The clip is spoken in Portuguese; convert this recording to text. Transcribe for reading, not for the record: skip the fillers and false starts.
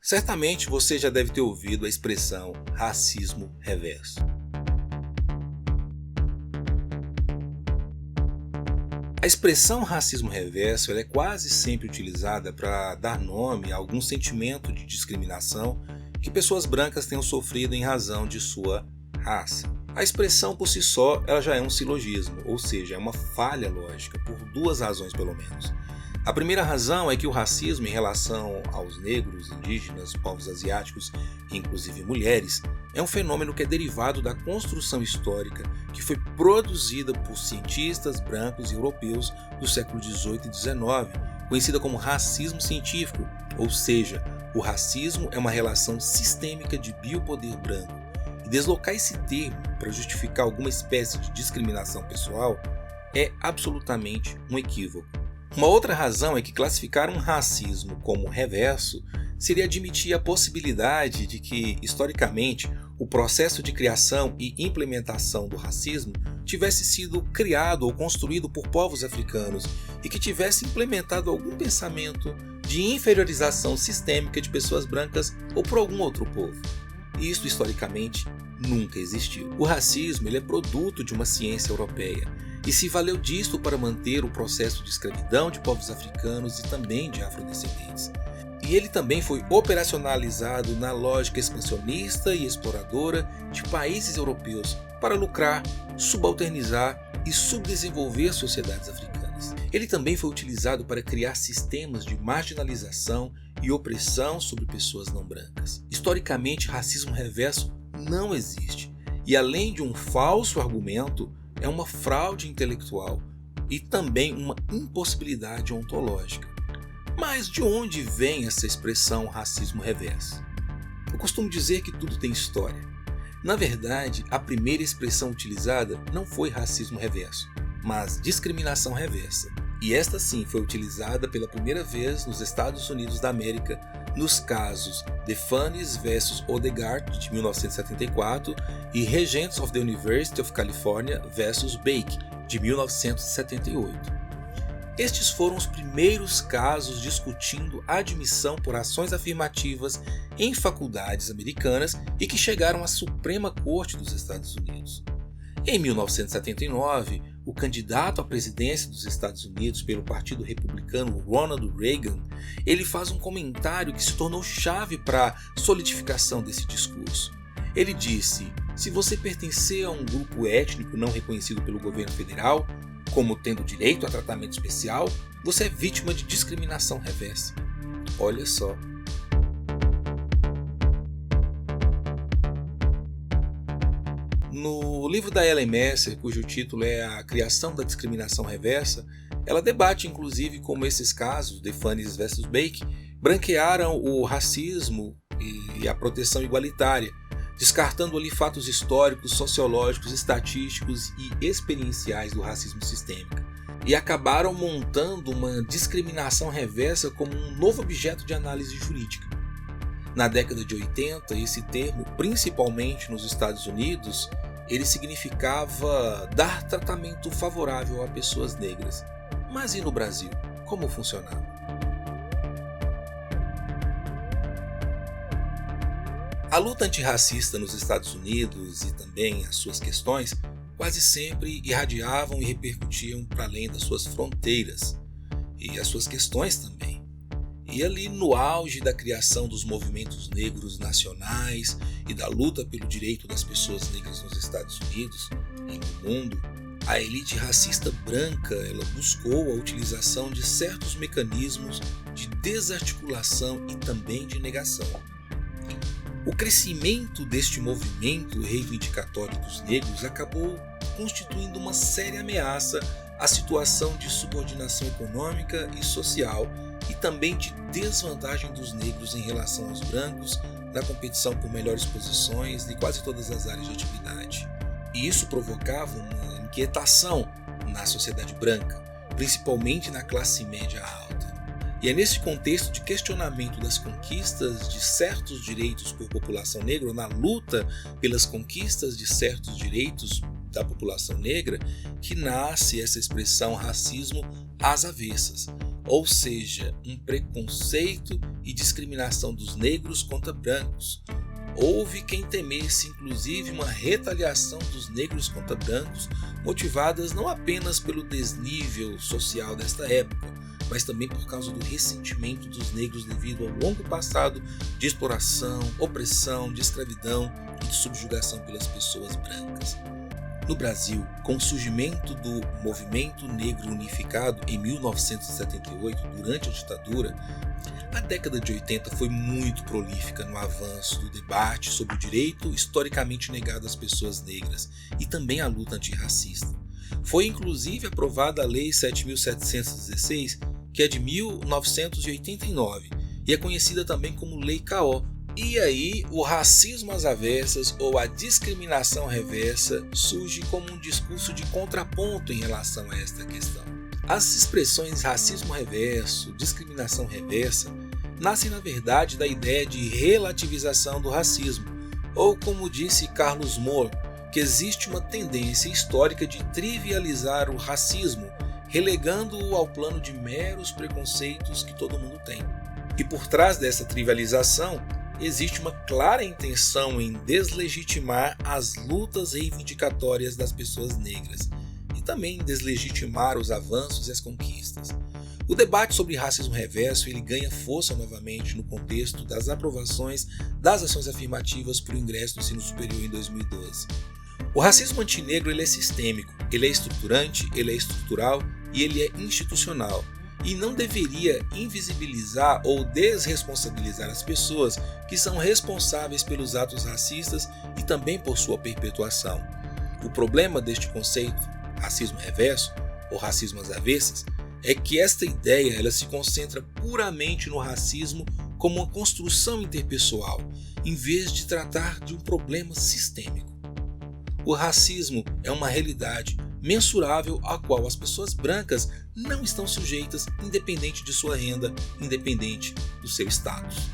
Certamente você já deve ter ouvido a expressão racismo reverso. A expressão racismo reverso ela é quase sempre utilizada para dar nome a algum sentimento de discriminação que pessoas brancas tenham sofrido em razão de sua raça. A expressão por si só ela já é um silogismo, ou seja, é uma falha lógica, por duas razões pelo menos. A primeira razão é que o racismo em relação aos negros, indígenas, povos asiáticos e inclusive mulheres é um fenômeno que é derivado da construção histórica que foi produzida por cientistas brancos e europeus do século XVIII e XIX, conhecida como racismo científico, ou seja, o racismo é uma relação sistêmica de biopoder branco. E deslocar esse termo para justificar alguma espécie de discriminação pessoal é absolutamente um equívoco. Uma outra razão é que classificar um racismo como reverso seria admitir a possibilidade de que, historicamente, o processo de criação e implementação do racismo tivesse sido criado ou construído por povos africanos e que tivesse implementado algum pensamento de inferiorização sistêmica de pessoas brancas ou por algum outro povo. E isso, historicamente, nunca existiu. O racismo ele é produto de uma ciência europeia e se valeu disto para manter o processo de escravidão de povos africanos e também de afrodescendentes. E ele também foi operacionalizado na lógica expansionista e exploradora de países europeus para lucrar, subalternizar e subdesenvolver sociedades africanas. Ele também foi utilizado para criar sistemas de marginalização e opressão sobre pessoas não brancas. Historicamente, racismo reverso não existe e, além de um falso argumento, é uma fraude intelectual e também uma impossibilidade ontológica. Mas de onde vem essa expressão racismo reverso? Eu costumo dizer que tudo tem história. Na verdade, a primeira expressão utilizada não foi racismo reverso, mas discriminação reversa. E esta sim foi utilizada pela primeira vez nos Estados Unidos da América nos casos Defanies vs. Odegaard, de 1974, e Regents of the University of California vs. Bake, de 1978. Estes foram os primeiros casos discutindo a admissão por ações afirmativas em faculdades americanas e que chegaram à Suprema Corte dos Estados Unidos. Em 1979, o candidato à presidência dos Estados Unidos pelo Partido Republicano Ronald Reagan, ele faz um comentário que se tornou chave para a solidificação desse discurso. Ele disse: se você pertencer a um grupo étnico não reconhecido pelo governo federal, como tendo direito a tratamento especial, você é vítima de discriminação reversa. Olha só. No livro da Ellen Messer, cujo título é A Criação da Discriminação Reversa, ela debate inclusive como esses casos, Defanies vs. Bake, branquearam o racismo e a proteção igualitária, descartando ali fatos históricos, sociológicos, estatísticos e experienciais do racismo sistêmico, e acabaram montando uma discriminação reversa como um novo objeto de análise jurídica. Na década de 80, esse termo, principalmente nos Estados Unidos, ele significava dar tratamento favorável a pessoas negras. Mas e no Brasil? Como funcionava? A luta antirracista nos Estados Unidos e também as suas questões quase sempre irradiavam e repercutiam para além das suas fronteiras e as suas questões também. E ali no auge da criação dos movimentos negros nacionais e da luta pelo direito das pessoas negras nos Estados Unidos e no mundo, a elite racista branca ela buscou a utilização de certos mecanismos de desarticulação e também de negação. O crescimento deste movimento reivindicatório dos negros acabou constituindo uma séria ameaça à situação de subordinação econômica e social e também de desvantagem dos negros em relação aos brancos na competição por melhores posições em quase todas as áreas de atividade. E isso provocava uma inquietação na sociedade branca, principalmente na classe média alta. E é nesse contexto de questionamento das conquistas de certos direitos por população negra, ou na luta pelas conquistas de certos direitos da população negra, que nasce essa expressão racismo às avessas, ou seja, um preconceito e discriminação dos negros contra brancos. Houve quem temesse inclusive uma retaliação dos negros contra brancos, motivadas não apenas pelo desnível social desta época, mas também por causa do ressentimento dos negros devido ao longo passado de exploração, opressão, de escravidão e de subjugação pelas pessoas brancas. No Brasil, com o surgimento do Movimento Negro Unificado em 1978, durante a ditadura, a década de 80 foi muito prolífica no avanço do debate sobre o direito historicamente negado às pessoas negras e também a luta antirracista. Foi inclusive aprovada a Lei 7.716, que é de 1989 e é conhecida também como Lei K.O. E aí, o racismo às avessas ou a discriminação reversa surge como um discurso de contraponto em relação a esta questão. As expressões racismo reverso, discriminação reversa, nascem na verdade da ideia de relativização do racismo, ou como disse Carlos Moore, que existe uma tendência histórica de trivializar o racismo, relegando-o ao plano de meros preconceitos que todo mundo tem. E por trás dessa trivialização, existe uma clara intenção em deslegitimar as lutas reivindicatórias das pessoas negras e também deslegitimar os avanços e as conquistas. O debate sobre racismo reverso ele ganha força novamente no contexto das aprovações das ações afirmativas para o ingresso no ensino superior em 2012. O racismo antinegro ele é sistêmico, ele é estruturante, ele é estrutural e ele é institucional. E não deveria invisibilizar ou desresponsabilizar as pessoas que são responsáveis pelos atos racistas e também por sua perpetuação. O problema deste conceito, racismo reverso ou racismo às avessas, é que esta ideia ela se concentra puramente no racismo como uma construção interpessoal, em vez de tratar de um problema sistêmico. O racismo é uma realidade mensurável a qual as pessoas brancas não estão sujeitas, independente de sua renda, independente do seu status.